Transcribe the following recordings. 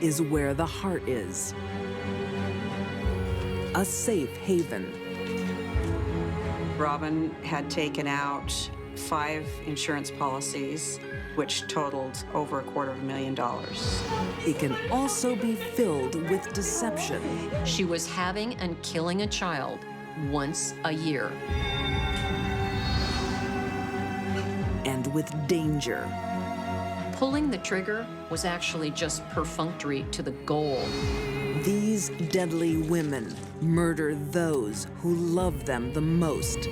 is where the heart is. A safe haven. Robin had taken out 5 insurance policies, which totaled over $250,000. It can also be filled with deception. She was having and killing a child once a year. And with danger. Pulling the trigger was actually just perfunctory to the goal. These deadly women murder those who love them the most.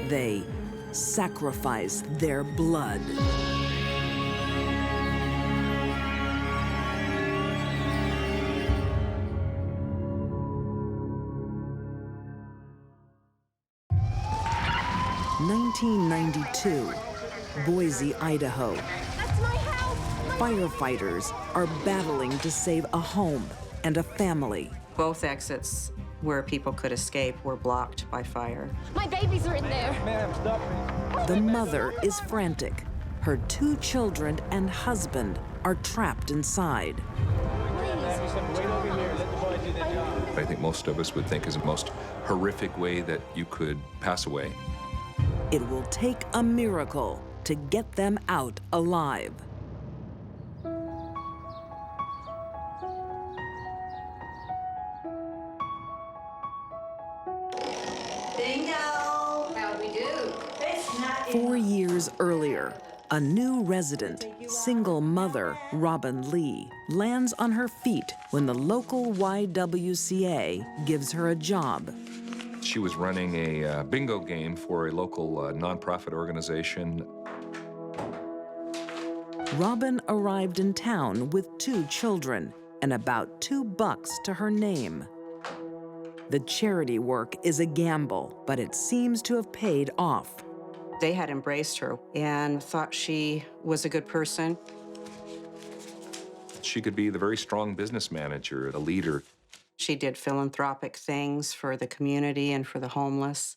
They sacrifice their blood. (1992), Boise, Idaho. That's my house! Firefighters are battling to save a home and a family. Both exits where people could escape were blocked by fire. My babies are in there! Ma'am, stop. The mother is frantic. Her 2 children and husband are trapped inside. I think most of us would think is the most horrific way that you could pass away. It will take a miracle to get them out alive. Bingo! How'd we do? 4 years earlier, a new resident, single mother Robin Lee, lands on her feet when the local YWCA gives her a job. She was running a bingo game for a local nonprofit organization. Robin arrived in town with 2 children and about $2 to her name. The charity work is a gamble, but it seems to have paid off. They had embraced her and thought she was a good person. She could be the very strong business manager, a leader. She did philanthropic things for the community and for the homeless.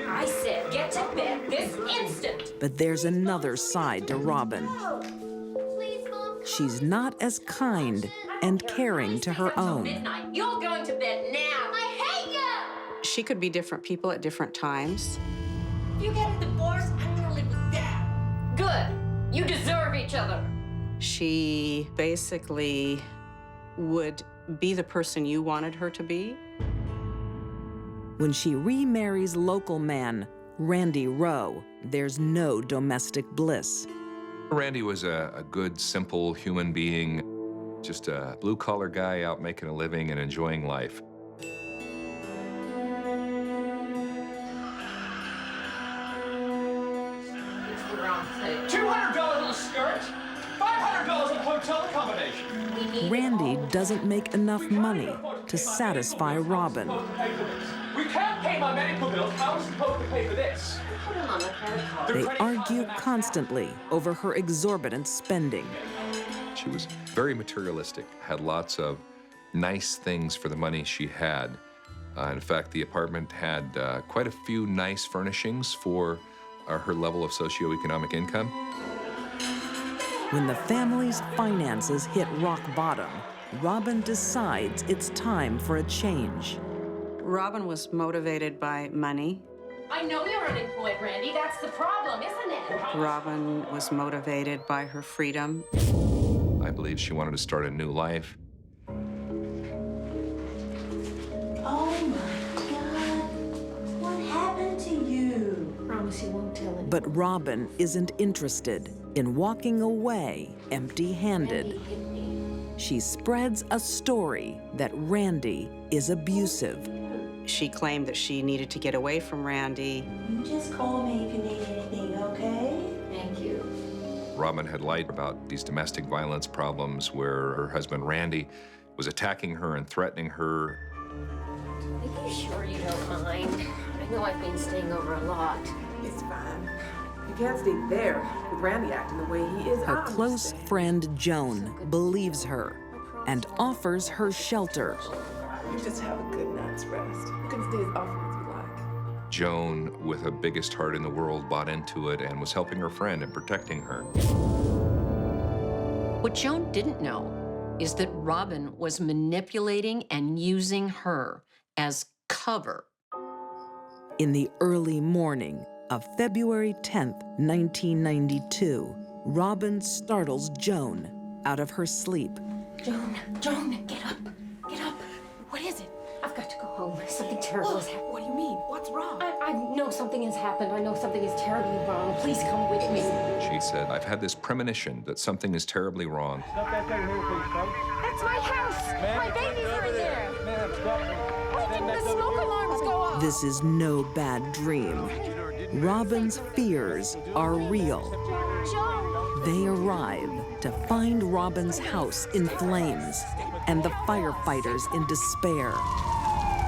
I said, get to bed this instant! But there's another side to Robin. Please, Mom. She's not as kind and caring to her own. Midnight. You're going to bed now! I hate you! She could be different people at different times. If you get a divorce, I'm gonna live with Dad. Good. You deserve each other. She basically would be the person you wanted her to be. When she remarries local man Randy Rowe, there's no domestic bliss. Randy was a good, simple human being, just a blue-collar guy out making a living and enjoying life. $200 on a skirt, $500 on hotel accommodation. Randy doesn't make enough money to satisfy Robin. We can't pay my medical bills. How are we supposed to pay for this? Put him on the credit card. They argue constantly over her exorbitant spending. She was very materialistic, had lots of nice things for the money she had. In fact, the apartment had quite a few nice furnishings for her level of socioeconomic income. When the family's finances hit rock bottom, Robin decides it's time for a change. Robin was motivated by money. I know you're unemployed, Randy. That's the problem, isn't it? Robin was motivated by her freedom. I believe she wanted to start a new life. Oh my God. What happened to you? Promise you won't tell anyone. But Robin isn't interested in walking away empty-handed. She spreads a story that Randy is abusive. She claimed that she needed to get away from Randy. You just call me if you need anything, okay? Thank you. Robin had lied about these domestic violence problems where her husband, Randy, was attacking her and threatening her. Are you sure you don't mind? I know I've been staying over a lot. It's fine. You can't stay there with Randy acting the way he is. Her close friend Joan believes her and offers her shelter. You just have a good night's rest. You can stay as often as you like. Joan, with the biggest heart in the world, bought into it and was helping her friend and protecting her. What Joan didn't know is that Robin was manipulating and using her as cover. In the early morning of February 10th, 1992, Robin startles Joan out of her sleep. Joan, get up. Get up. What is it? I've got to go home. Something terrible has happened. What do you mean? What's wrong? I know something has happened. I know something is terribly wrong. Please come with me. She said, I've had this premonition that something is terribly wrong. Stop that thing here, please, folks. That's my house. My babies are in there. Ma'am, stop. Why didn't the smoke alarms go off? This is no bad dream. Robin's fears are real. Joan. They arrive to find Robin's house in flames and the firefighters in despair.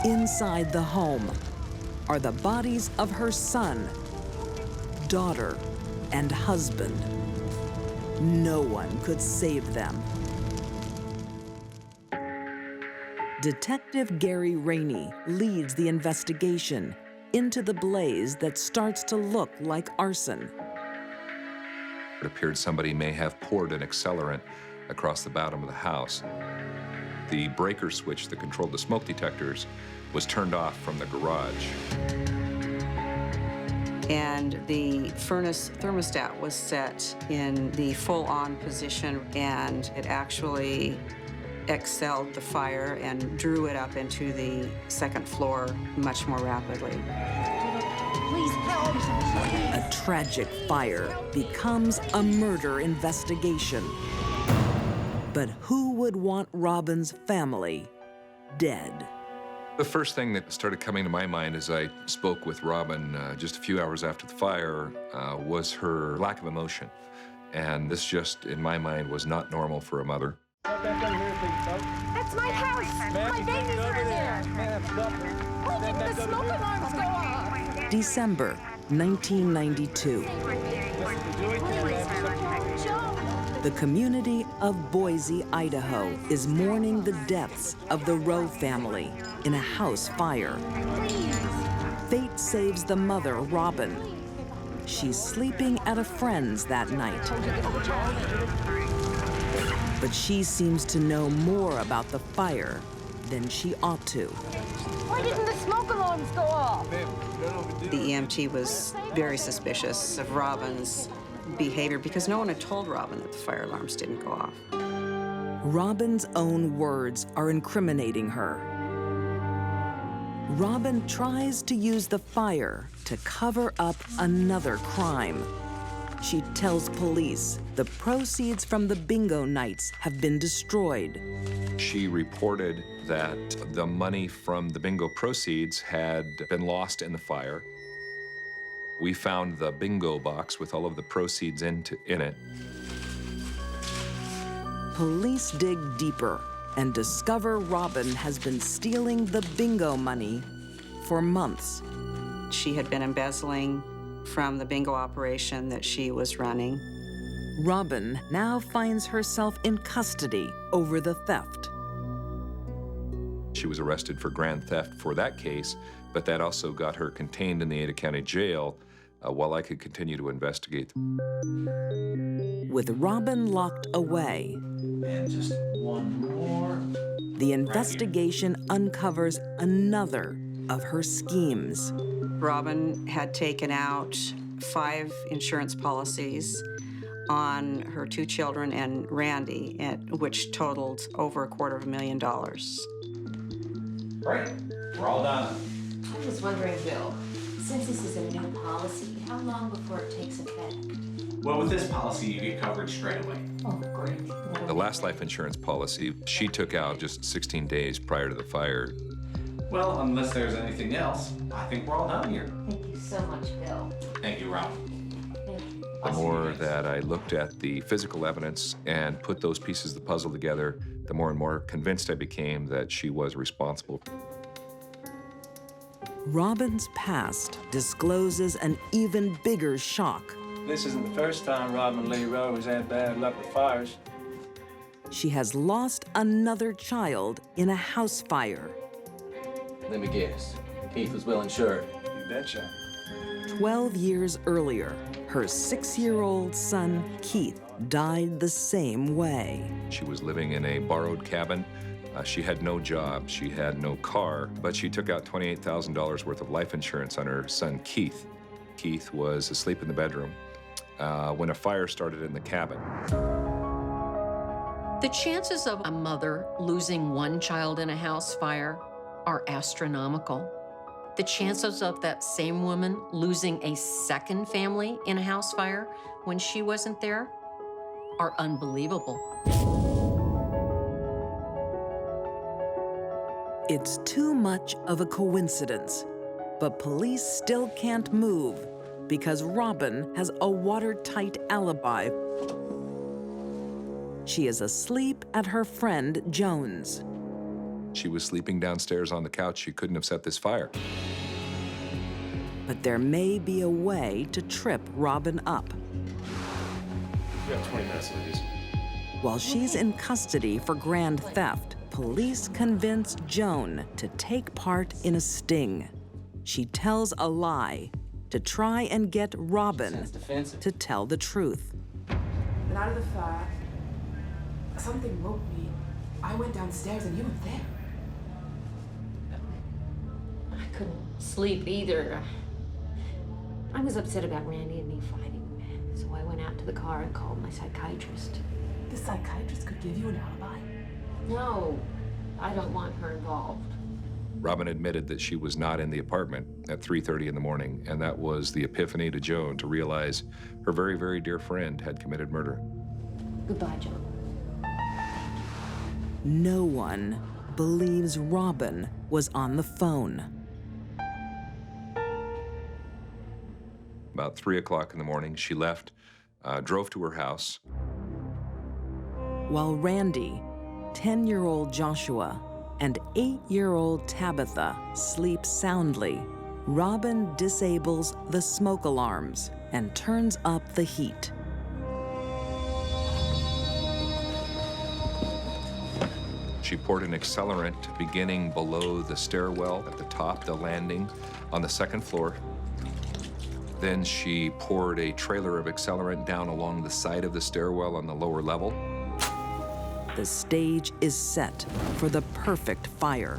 Inside the home are the bodies of her son, daughter, and husband. No one could save them. Detective Gary Rainey leads the investigation into the blaze that starts to look like arson. It appeared somebody may have poured an accelerant across the bottom of the house. The breaker switch that controlled the smoke detectors was turned off from the garage. And the furnace thermostat was set in the full-on position, and it actually excelled the fire and drew it up into the second floor much more rapidly. Please help. A tragic fire becomes a murder investigation. But who would want Robin's family dead? The first thing that started coming to my mind as I spoke with Robin just a few hours after the fire was her lack of emotion. And this just, in my mind, was not normal for a mother. Stop that thing here, please, folks. That's my house. My babies are in there. Ma'am, stop. Why didn't the smoke alarms go off? December 1992. The community of Boise, Idaho is mourning the deaths of the Rowe family in a house fire. Fate saves the mother, Robin. She's sleeping at a friend's that night. But she seems to know more about the fire than she ought to. Why didn't the smoke alarms go off? The EMT was very suspicious of Robin's behavior because no one had told Robin that the fire alarms didn't go off. Robin's own words are incriminating her. Robin tries to use the fire to cover up another crime. She tells police the proceeds from the bingo nights have been destroyed. She reported that the money from the bingo proceeds had been lost in the fire. We found the bingo box with all of the proceeds in it. Police dig deeper and discover Robin has been stealing the bingo money for months. She had been embezzling from the bingo operation that she was running. Robin now finds herself in custody over the theft. She was arrested for grand theft for that case, but that also got her contained in the Ada County Jail while I could continue to investigate. With Robin locked away, And just one more. the investigation uncovers another of her schemes. Robin had taken out 5 insurance policies on her 2 children and Randy, which totaled over $250,000. Great. We're all done. I was wondering, Bill, since this is a new policy, how long before it takes effect? Well, with this policy, you get coverage straight away. Oh, great. The last life insurance policy, she took out just 16 days prior to the fire. Well, unless there's anything else, I think we're all done here. Thank you so much, Bill. Thank you, Ralph. Thank you. The more that I looked at the physical evidence and put those pieces of the puzzle together, the more and more convinced I became that she was responsible. Robin's past discloses an even bigger shock. This isn't the first time Robin Lee Rowe has had bad luck with fires. She has lost another child in a house fire. Let me guess. Keith was well insured. You betcha. 12 years earlier, her 6-year-old son, Keith, died the same way. She was living in a borrowed cabin. She had no job, she had no car, but she took out $28,000 worth of life insurance on her son, Keith. Keith was asleep in the bedroom when a fire started in the cabin. The chances of a mother losing one child in a house fire are astronomical. The chances of that same woman losing a second family in a house fire when she wasn't there are unbelievable. It's too much of a coincidence, but police still can't move because Robin has a watertight alibi. She is asleep at her friend Joan's. She was sleeping downstairs on the couch. She couldn't have set this fire. But there may be a way to trip Robin up. You have 20 minutes, ladies. While she's in custody for grand theft, police convince Joan to take part in a sting. She tells a lie to try and get Robin to tell the truth. The night of the fire, something woke me. I went downstairs and you were there. I couldn't sleep either. I was upset about Randy and me fighting, so I went out to the car and called my psychiatrist. The psychiatrist could give you an alibi? No, I don't want her involved. Robin admitted that she was not in the apartment at 3:30 in the morning, and that was the epiphany to Joan to realize her very, very dear friend had committed murder. Goodbye, John. No one believes Robin was on the phone. About 3 o'clock in the morning, she left, drove to her house. While Randy, 10-year-old Joshua, and 8-year-old Tabitha sleep soundly, Robin disables the smoke alarms and turns up the heat. She poured an accelerant beginning below the stairwell at the top, the landing on the second floor. Then she poured a trailer of accelerant down along the side of the stairwell on the lower level. The stage is set for the perfect fire.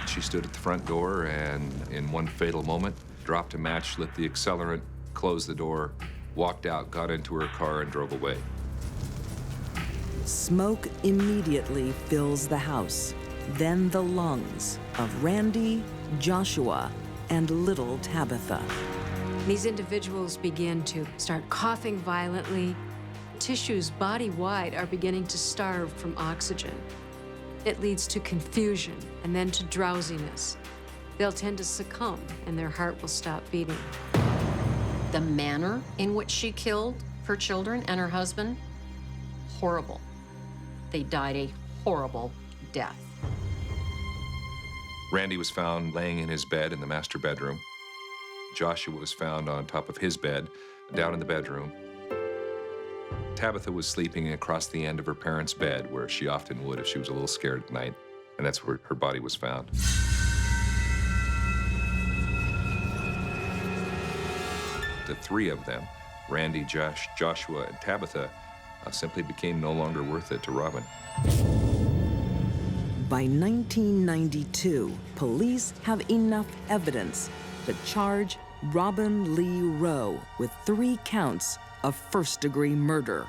She stood at the front door and, in one fatal moment, dropped a match, lit the accelerant, closed the door, walked out, got into her car, and drove away. Smoke immediately fills the house. Then the lungs of Randy, Joshua, and little Tabitha. These individuals begin to start coughing violently. Tissues body-wide are beginning to starve from oxygen. It leads to confusion and then to drowsiness. They'll tend to succumb and their heart will stop beating. The manner in which she killed her children and her husband, horrible. They died a horrible death. Randy was found laying in his bed in the master bedroom. Joshua was found on top of his bed, down in the bedroom. Tabitha was sleeping across the end of her parents' bed, where she often would if she was a little scared at night, and that's where her body was found. The three of them, Randy, Joshua, and Tabitha, simply became no longer worth it to Robin. By 1992, police have enough evidence to charge Robin Lee Rowe with 3 counts of first-degree murder.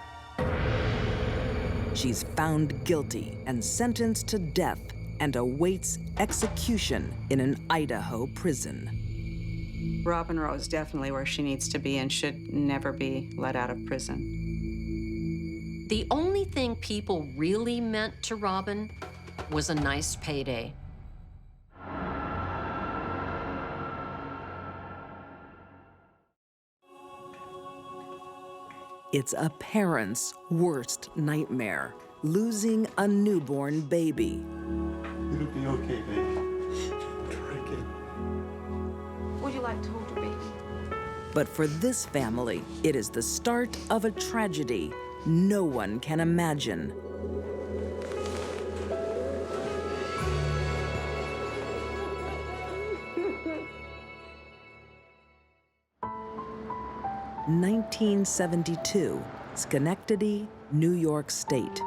She's found guilty and sentenced to death and awaits execution in an Idaho prison. Robin Rowe is definitely where she needs to be and should never be let out of prison. The only thing people really meant to Robin was a nice payday. It's a parent's worst nightmare, losing a newborn baby. It'll be okay, baby. Drink it. Would you like to hold your baby? But for this family, it is the start of a tragedy no one can imagine. 1972, Schenectady, New York State.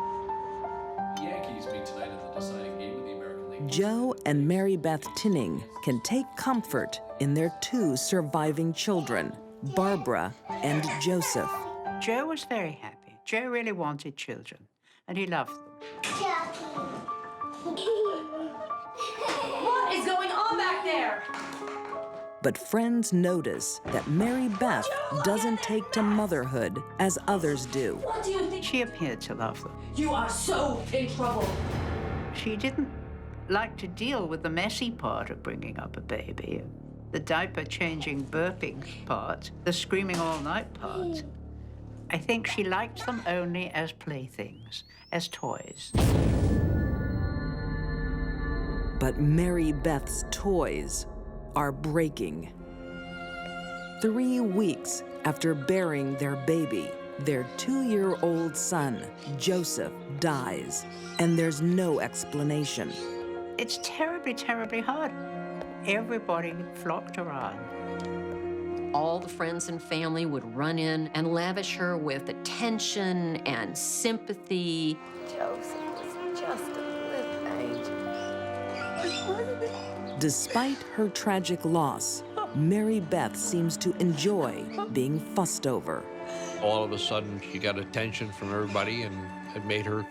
Yankees meet tonight in the deciding game of the American League. Joe and Mary Beth Tinning can take comfort in their two surviving children, Barbara and Joseph. Joe was very happy. Joe really wanted children, and he loved them. What is going on back there? But friends notice that Mary Beth doesn't take to motherhood as others do. What do you think? She appeared to love them. You are so in trouble. She didn't like to deal with the messy part of bringing up a baby, the diaper-changing, burping part, the screaming all-night part. I think she liked them only as playthings, as toys. But Mary Beth's toys are breaking. 3 weeks after bearing their baby, their 2-year-old son, Joseph, dies, and there's no explanation. It's terribly, terribly hard. Everybody flocked around. All the friends and family would run in and lavish her with attention and sympathy. Joseph was just a little angel. Despite her tragic loss, Mary Beth seems to enjoy being fussed over. All of a sudden, she got attention from everybody, and it made her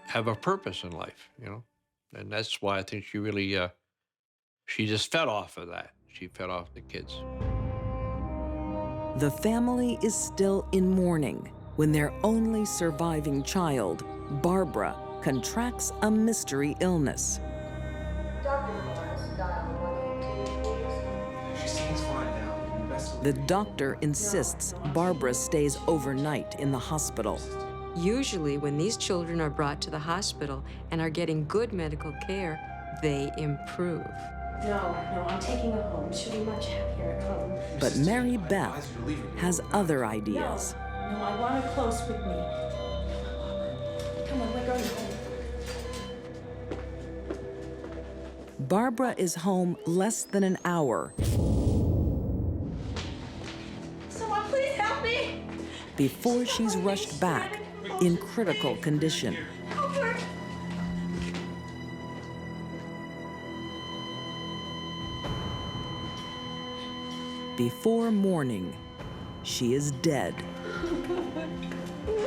have a purpose in life, you know? And that's why I think she really, she just fed off of that. She fed off the kids. The family is still in mourning when their only surviving child, Barbara, contracts a mystery illness. She seems fine now. The doctor insists Barbara stays overnight in the hospital. Usually, when these children are brought to the hospital and are getting good medical care, they improve. No, I'm taking her home. She'll be much happier at home. But Mary Beth has other ideas. No, I want her close with me. Come on, we're going home. Barbara is home less than an hour Someone please help me! before she's rushed back in critical condition. Help her! Before morning, she is dead. There was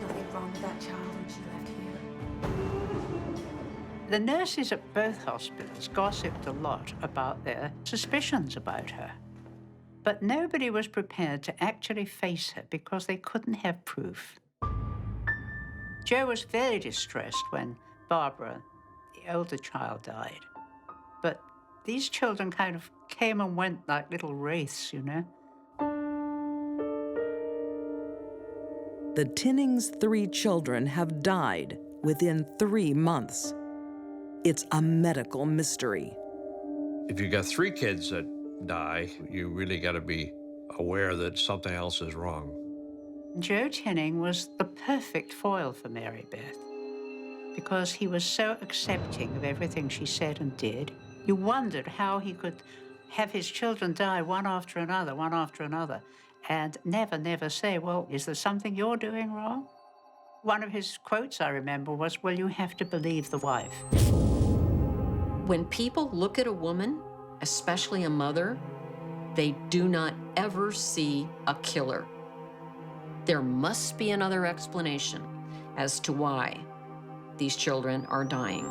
nothing wrong with that child when she left here. The nurses at both hospitals gossiped a lot about their suspicions about her. But nobody was prepared to actually face her because they couldn't have proof. Joe was very distressed when Barbara, the older child, died. But these children kind of came and went like little wraiths, you know? The Tinnings' 3 children have died within 3 months. It's a medical mystery. If you got 3 kids that die, you really got to be aware that something else is wrong. Joe Tinning was the perfect foil for Mary Beth because he was so accepting of everything she said and did. You wondered how he could have his children die one after another, and never say, well, is there something you're doing wrong? One of his quotes I remember was, well, you have to believe the wife. When people look at a woman, especially a mother, they do not ever see a killer. There must be another explanation as to why these children are dying.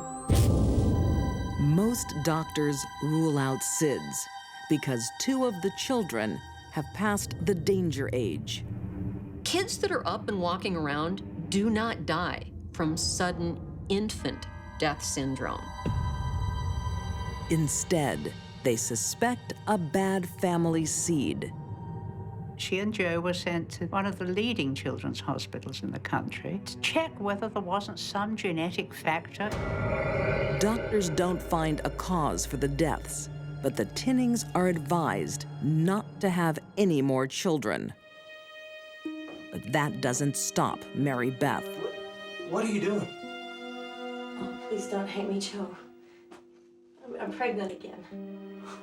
Most doctors rule out SIDS because 2 of the children have passed the danger age. Kids that are up and walking around do not die from sudden infant death syndrome. Instead, they suspect a bad family seed. She and Joe were sent to one of the leading children's hospitals in the country to check whether there wasn't some genetic factor. Doctors don't find a cause for the deaths, but the Tinnings are advised not to have any more children. But that doesn't stop Mary Beth. What are you doing? Oh, please don't hate me, Joe. I'm pregnant again.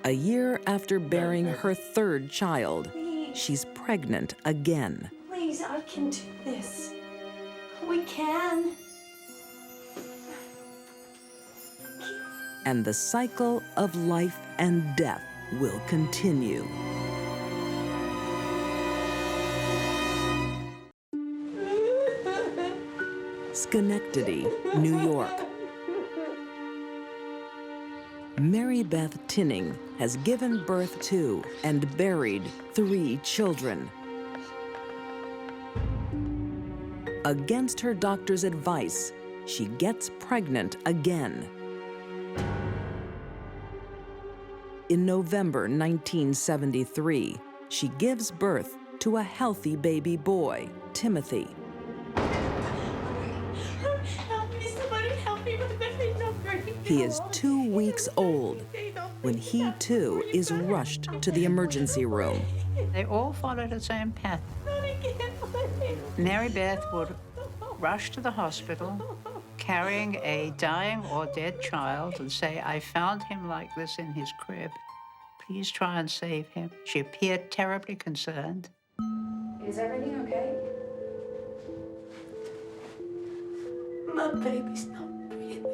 A year after bearing her 3rd child, Please. she's pregnant again. Please, I can do this. We can. And the cycle of life and death will continue. Schenectady, New York. Mary Beth Tinning has given birth to and buried 3 children. Against her doctor's advice, she gets pregnant again. In November 1973, she gives birth to a healthy baby boy, Timothy. Help me, somebody help me with the baby number. He is 2 weeks old when he too is rushed to the emergency room. They all followed the same path. Mary Beth would rush to the hospital carrying a dying or dead child and say, I found him like this in his crib. Please try and save him. She appeared terribly concerned. Is everything okay? My baby's not breathing.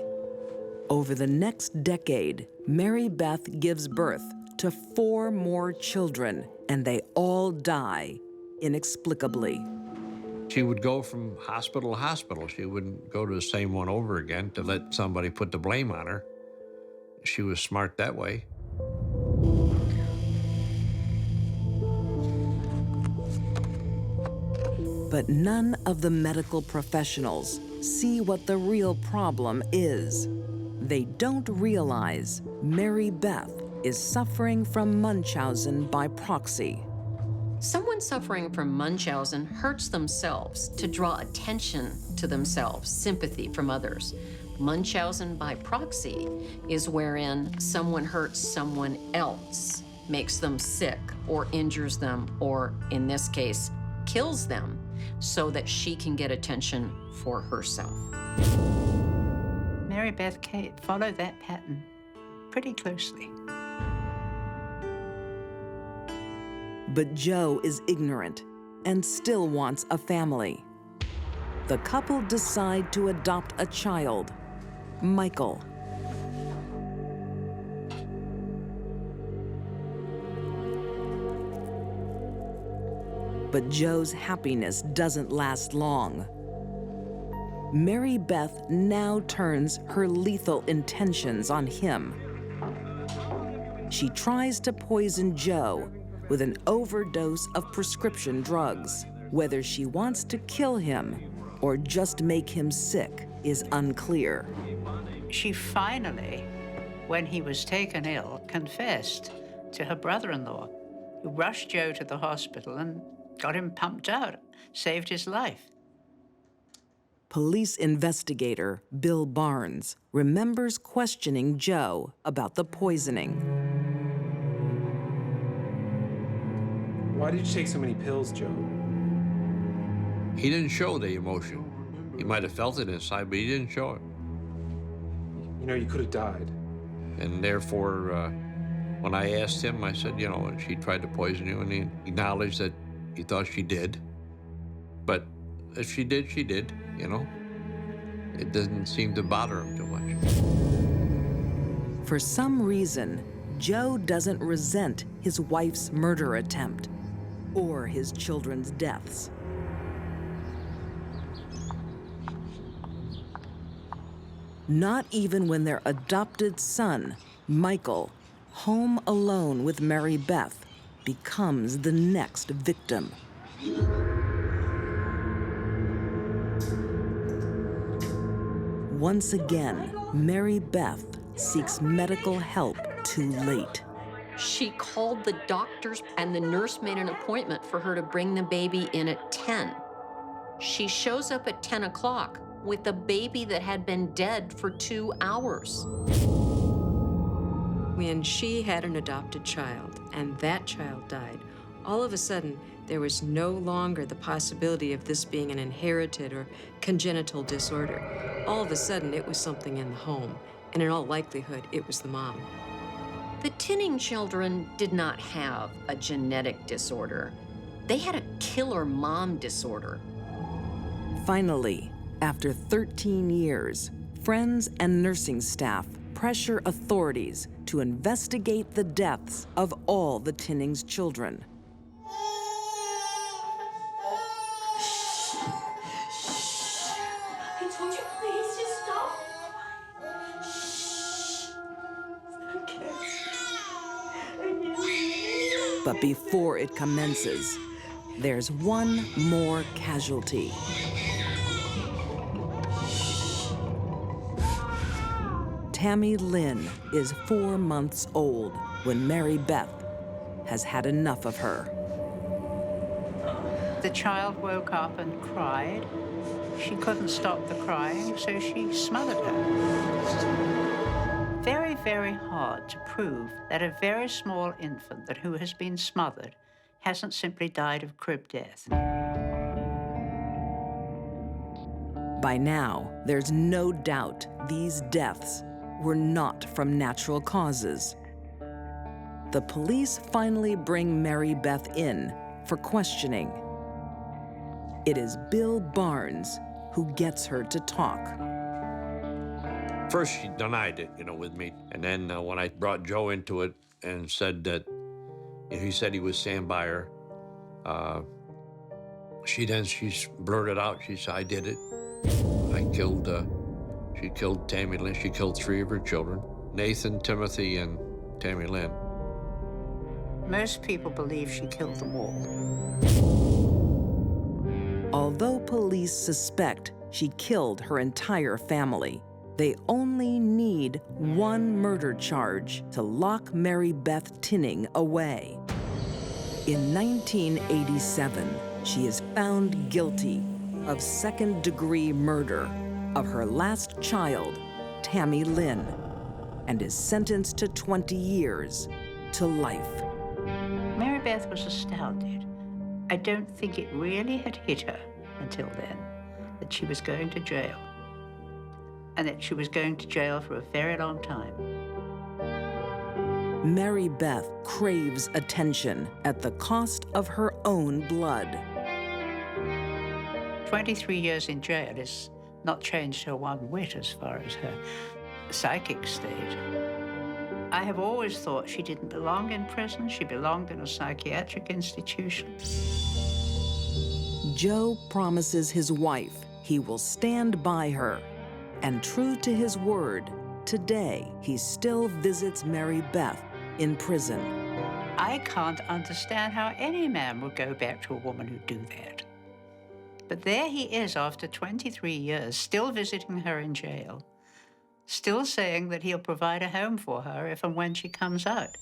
Over the next decade, Mary Beth gives birth to 4 more children, and they all die inexplicably. She would go from hospital to hospital. She wouldn't go to the same one over again to let somebody put the blame on her. She was smart that way. But none of the medical professionals see what the real problem is. They don't realize Mary Beth is suffering from Munchausen by proxy. Someone suffering from Munchausen hurts themselves to draw attention to themselves, sympathy from others. Munchausen by proxy is wherein someone hurts someone else, makes them sick, or injures them, or in this case, kills them, so that she can get attention for herself. Mary Beth Kate followed that pattern pretty closely. But Joe is ignorant and still wants a family. The couple decide to adopt a child, Michael. But Joe's happiness doesn't last long. Mary Beth now turns her lethal intentions on him. She tries to poison Joe with an overdose of prescription drugs. Whether she wants to kill him or just make him sick is unclear. She finally, when he was taken ill, confessed to her brother-in-law, who rushed Joe to the hospital and got him pumped out, saved his life. Police investigator Bill Barnes remembers questioning Joe about the poisoning. Why did you take so many pills, Joe? He didn't show the emotion. He might have felt it inside, but he didn't show it. You know, you could have died. And therefore, when I asked him, I said, you know, she tried to poison you, and he acknowledged that he thought she did. But if she did, she did, you know. It doesn't seem to bother him too much. For some reason, Joe doesn't resent his wife's murder attempt or his children's deaths. Not even when their adopted son, Michael, home alone with Mary Beth, becomes the next victim. Once again, Mary Beth seeks medical help too late. She called the doctors, and the nurse made an appointment for her to bring the baby in at 10. She shows up at 10 o'clock with a baby that had been dead for 2 hours. When she had an adopted child and that child died, all of a sudden, there was no longer the possibility of this being an inherited or congenital disorder. All of a sudden, it was something in the home, and in all likelihood, it was the mom. The Tinning children did not have a genetic disorder. They had a killer mom disorder. Finally, after 13 years, friends and nursing staff pressure authorities to investigate the deaths of all the Tinning's children. I told you, please, just stop. Shh. But before it commences, there's one more casualty. Tammy Lynn is 4 months old when Mary Beth has had enough of her. The child woke up and cried. She couldn't stop the crying, so she smothered her. Very, very hard to prove that a very small infant who has been smothered hasn't simply died of crib death. By now, there's no doubt these deaths were not from natural causes. The police finally bring Mary Beth in for questioning. It is Bill Barnes who gets her to talk. First, she denied it, with me. And then when I brought Joe into it and said that, he said he would stand by her, she blurted out, she said, I did it. She killed Tammy Lynn. She killed 3 of her children, Nathan, Timothy, and Tammy Lynn. Most people believe she killed them all. Although police suspect she killed her entire family, they only need one murder charge to lock Mary Beth Tinning away. In 1987, she is found guilty of second-degree murder of her last child, Tammy Lynn, and is sentenced to 20 years to life. Mary Beth was astounded. I don't think it really had hit her until then that she was going to jail, and that she was going to jail for a very long time. Mary Beth craves attention at the cost of her own blood. 23 years in jail has not changed her one whit as far as her psychic state. I have always thought she didn't belong in prison. She belonged in a psychiatric institution. Joe promises his wife he will stand by her. And true to his word, today he still visits Mary Beth in prison. I can't understand how any man would go back to a woman who'd do that. But there he is after 23 years, still visiting her in jail, still saying that he'll provide a home for her if and when she comes out.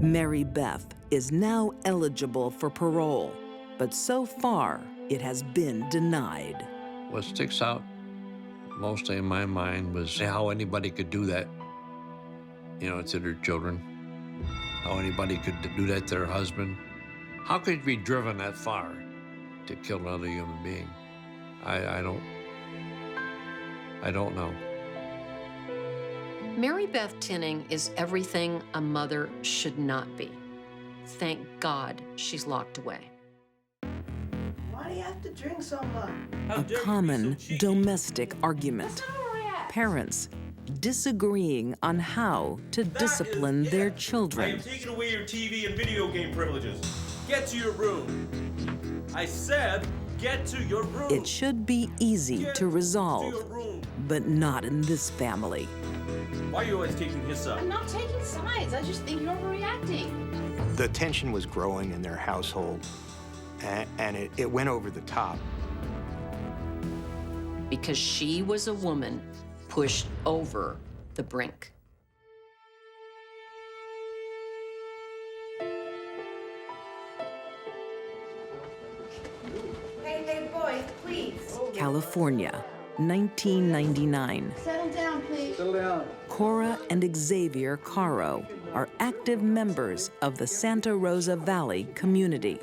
Mary Beth is now eligible for parole, but so far it has been denied. What sticks out mostly in my mind was how anybody could do that, to their children, how anybody could do that to their husband. How could you be driven that far to kill another human being? I don't know. Mary Beth Tinning is everything a mother should not be. Thank God she's locked away. Why do you have to drink so much? A common domestic argument. Parents disagreeing on how to discipline their I children. am taking away your TV and video game privileges. Get to your room. I said, get to your room. It should be easy to resolve, your room. but not in this family. Why are you always taking his side? I'm not taking sides. I just think you're overreacting. The tension was growing in their household, and it went over the top. Because she was a woman pushed over the brink. Hey, boys, please. California, 1999. Settle down, please. Settle down. Kora and Xavier Caro are active members of the Santa Rosa Valley community.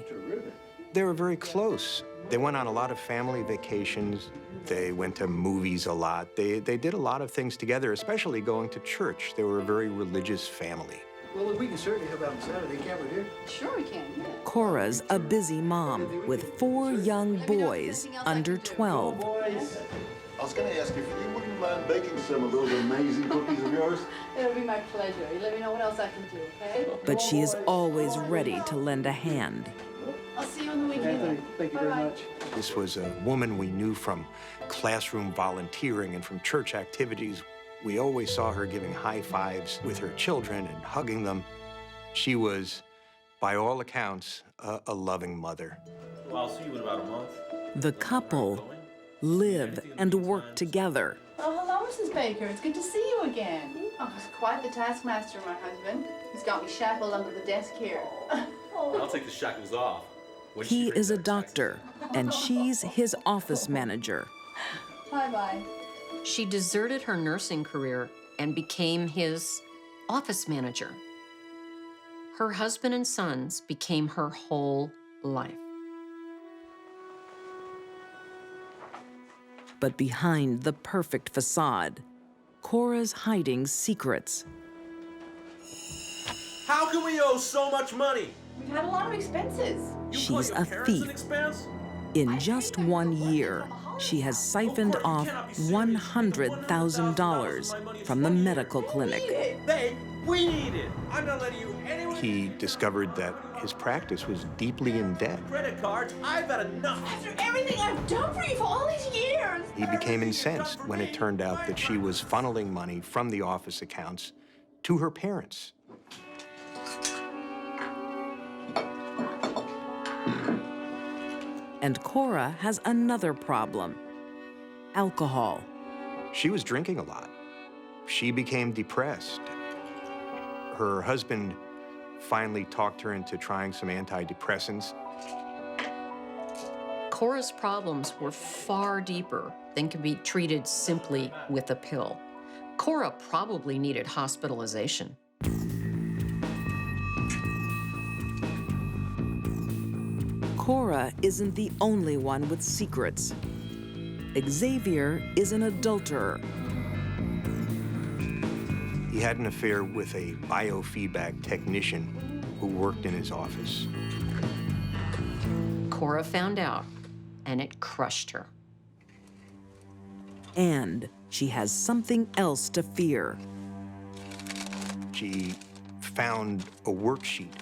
They were very close. They went on a lot of family vacations. They went to movies a lot. They did a lot of things together, especially going to church. They were a very religious family. Well, look, we can certainly help out on Saturday, can't we, dear? Sure we can, yeah. Cora's a busy mom with 4 young boys under 12. Boys, I was going to ask if you wouldn't mind baking some of those amazing cookies of yours. It'll be my pleasure. You let me know what else I can do, okay? But she is always ready to lend a hand. I'll see you on the weekend. Anthony, thank you very much. This was a woman we knew from classroom volunteering and from church activities. We always saw her giving high fives with her children and hugging them. She was, by all accounts, a loving mother. Well, I'll see you in about a month. The couple live and work together. Oh, hello, Mrs. Baker. It's good to see you again. Oh, he's quite the taskmaster, my husband. He's got me shackled under the desk here. I'll take the shackles off. He is a doctor, and she's his office manager. Bye-bye. She deserted her nursing career and became his office manager. Her husband and sons became her whole life. But behind the perfect facade, Cora's hiding secrets. How can we owe so much money? We've had a lot of expenses. She's a thief. In just 1 year, she has siphoned off $100,000 from the medical clinic. Babe, we need it. I'm not letting you anywhere. He discovered that his practice was deeply in debt. Credit cards, I've had enough. After everything I've done for you for all these years. He became incensed when it turned out that she was funneling money from the office accounts to her parents. And Kora has another problem: alcohol. She was drinking a lot. She became depressed. Her husband finally talked her into trying some antidepressants. Cora's problems were far deeper than could be treated simply with a pill. Kora probably needed hospitalization. Kora isn't the only one with secrets. Xavier is an adulterer. He had an affair with a biofeedback technician who worked in his office. Kora found out, and it crushed her. And she has something else to fear. She found a worksheet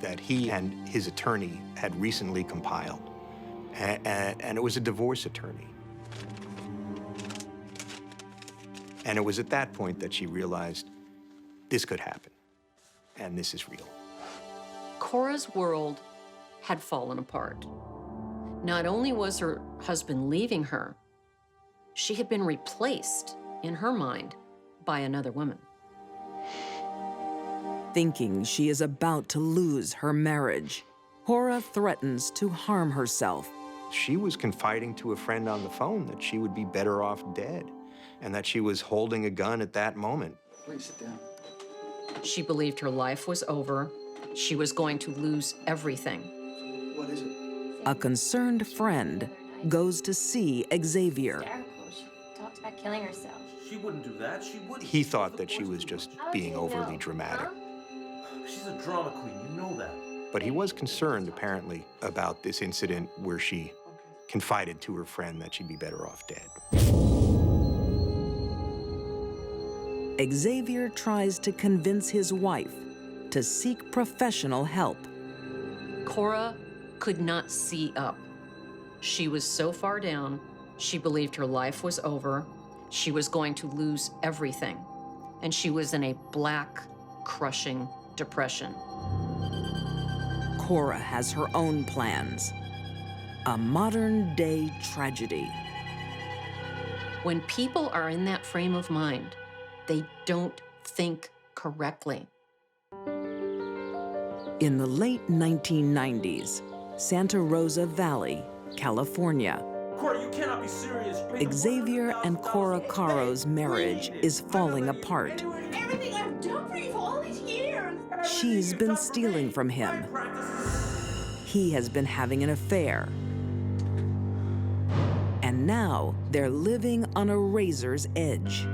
that he and his attorney had recently compiled, and it was a divorce attorney. And it was at that point that she realized this could happen, and this is real. Cora's world had fallen apart. Not only was her husband leaving her, she had been replaced, in her mind, by another woman. Thinking she is about to lose her marriage, Kora threatens to harm herself. She was confiding to a friend on the phone that she would be better off dead, and that she was holding a gun at that moment. Please sit down. She believed her life was over. She was going to lose everything. What is it? A concerned friend goes to see Xavier. She talked about killing herself. She wouldn't do that. She wouldn't. He thought that she was just being overly dramatic. She's a drama queen, you know that. But he was concerned, apparently, about this incident where she confided to her friend that she'd be better off dead. Xavier tries to convince his wife to seek professional help. Kora could not see up. She was so far down, she believed her life was over. She was going to lose everything. And she was in a black, crushing depression. Kora has her own plans. A modern-day tragedy. When people are in that frame of mind, they don't think correctly. In the late 1990s, Santa Rosa Valley, California, Kora, you cannot be serious. Xavier and Kora Caro's marriage is falling apart. Everything I've done for you for all these years. She's been stealing from him. He has been having an affair. And now they're living on a razor's edge.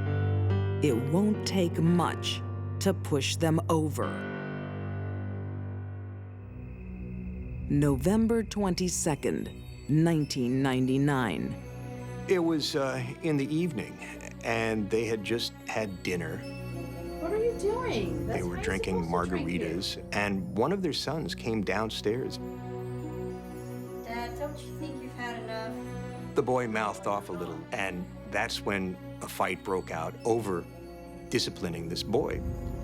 It won't take much to push them over. November 22nd, 1999. It was in the evening, and they had just had dinner. What are you doing? They were drinking margaritas, and one of their sons came downstairs. Dad, don't you think you've had enough? The boy mouthed off a little, and that's when a fight broke out over disciplining this boy.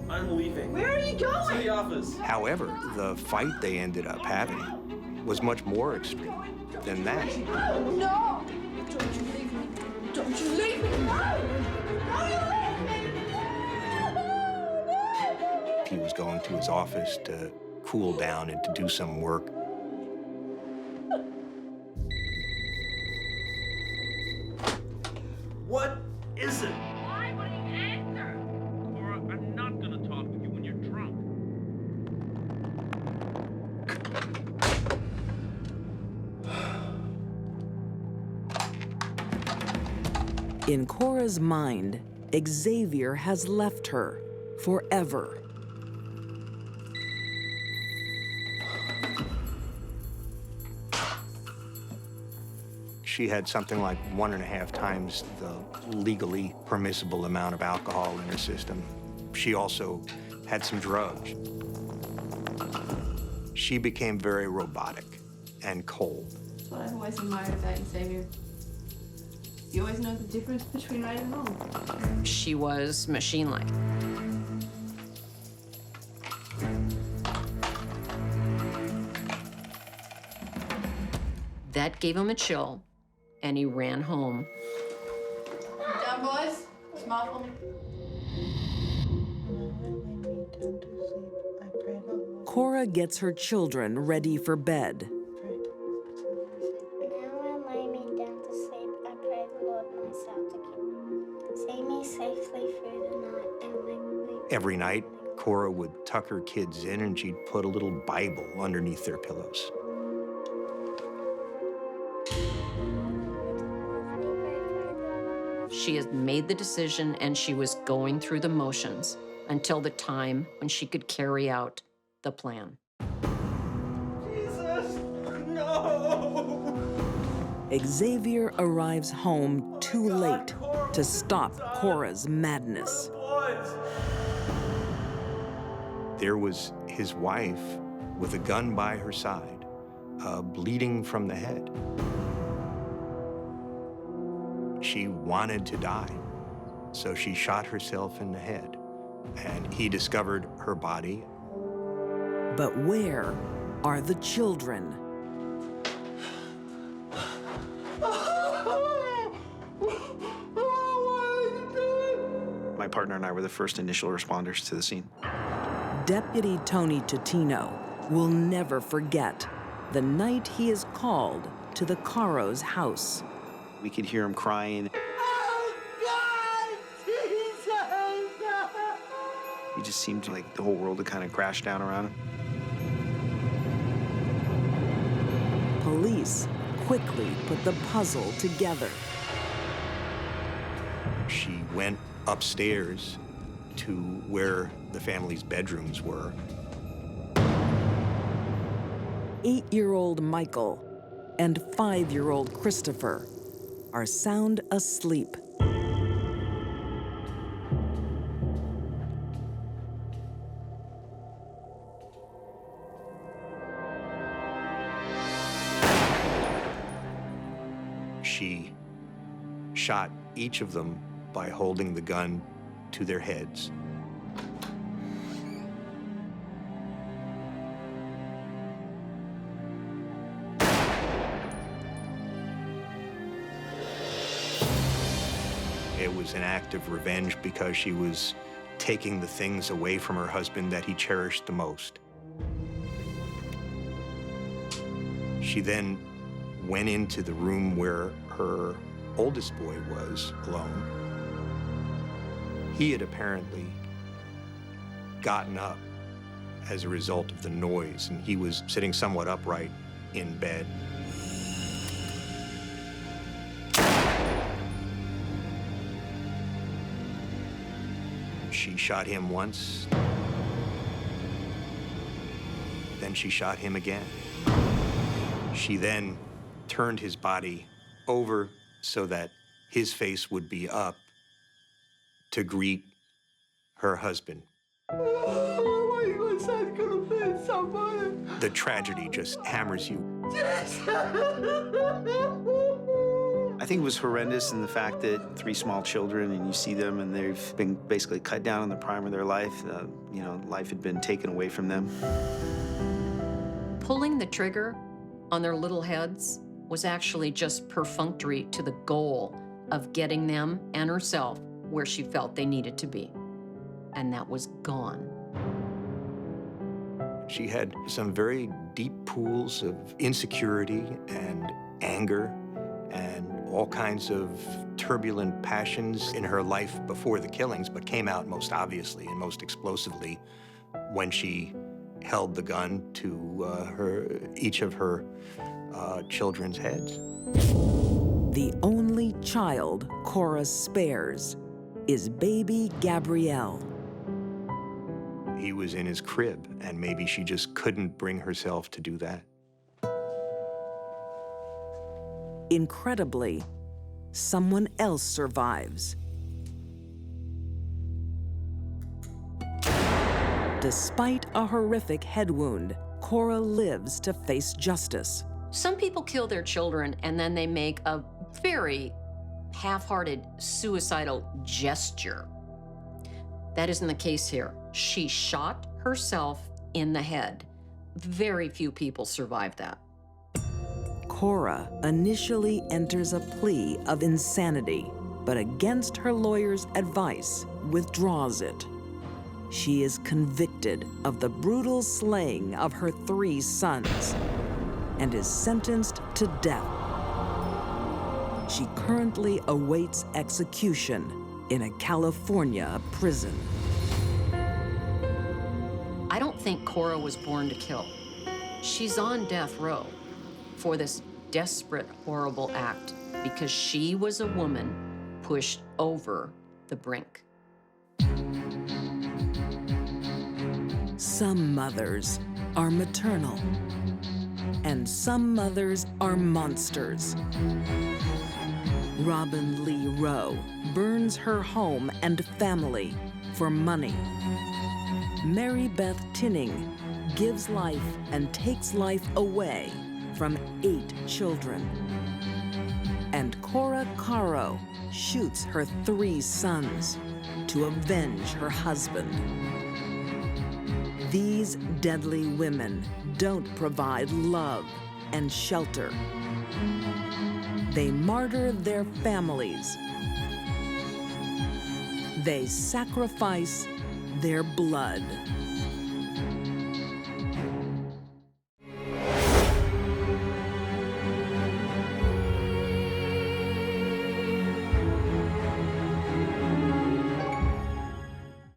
I'm leaving. Where are you going? To the office. However, the fight they ended up having was much more extreme than that. No! Don't you leave me. Don't you leave me. No! Don't you leave me. He was going to his office to cool down and to do some work. What is it? Why would he answer? Kora, I'm not gonna talk with you when you're drunk. In Cora's mind, Xavier has left her forever. She had something like 1.5 times the legally permissible amount of alcohol in her system. She also had some drugs. She became very robotic and cold. That's what I've always admired about you, Xavier. You always know the difference between right and wrong. She was machine-like. That gave him a chill, and he ran home. Down, boys. Smile for me. Kora gets her children ready for bed. Every night, Kora would tuck her kids in and she'd put a little Bible underneath their pillows. She had made the decision and she was going through the motions until the time when she could carry out the plan. Jesus, no! Xavier arrives home too late to stop Cora's madness. There was his wife with a gun by her side, bleeding from the head. She wanted to die, so she shot herself in the head, and he discovered her body. But where are the children? My partner and I were the first initial responders to the scene. Deputy Tony Tutino will never forget the night he is called to the Caro's house. We could hear him crying. He just seemed like the whole world had kind of crashed down around him. Police quickly put the puzzle together. She went upstairs to where the family's bedrooms were. 8-year-old Michael and 5-year-old Christopher are sound asleep. She shot each of them by holding the gun to their heads. It was an act of revenge because she was taking the things away from her husband that he cherished the most. She then went into the room where her oldest boy was alone. He had apparently gotten up as a result of the noise, and he was sitting somewhat upright in bed. She shot him once, then she shot him again. She then turned his body over so that his face would be up to greet her husband. The tragedy just hammers you. I think it was horrendous in the fact that 3 small children, and you see them, and they've been basically cut down in the prime of their life. You know, life had been taken away from them. Pulling the trigger on their little heads was actually just perfunctory to the goal of getting them and herself where she felt they needed to be. And that was gone. She had some very deep pools of insecurity and anger and all kinds of turbulent passions in her life before the killings, but came out most obviously and most explosively when she held the gun to each of her children's heads. The only child Kora spares is baby Gabrielle. He was in his crib, and maybe she just couldn't bring herself to do that. Incredibly, someone else survives. Despite a horrific head wound, Kora lives to face justice. Some people kill their children and then they make a very half-hearted suicidal gesture. That isn't the case here. She shot herself in the head. Very few people survive that. Kora initially enters a plea of insanity, but against her lawyer's advice, withdraws it. She is convicted of the brutal slaying of her 3 sons and is sentenced to death. She currently awaits execution in a California prison. I don't think Kora was born to kill. She's on death row for this desperate, horrible act because she was a woman pushed over the brink. Some mothers are maternal, and some mothers are monsters. Robin Lee Rowe burns her home and family for money. Mary Beth Tinning gives life and takes life away from 8 children. And Kora Caro shoots her 3 sons to avenge her husband. These deadly women don't provide love and shelter. They martyr their families. They sacrifice their blood.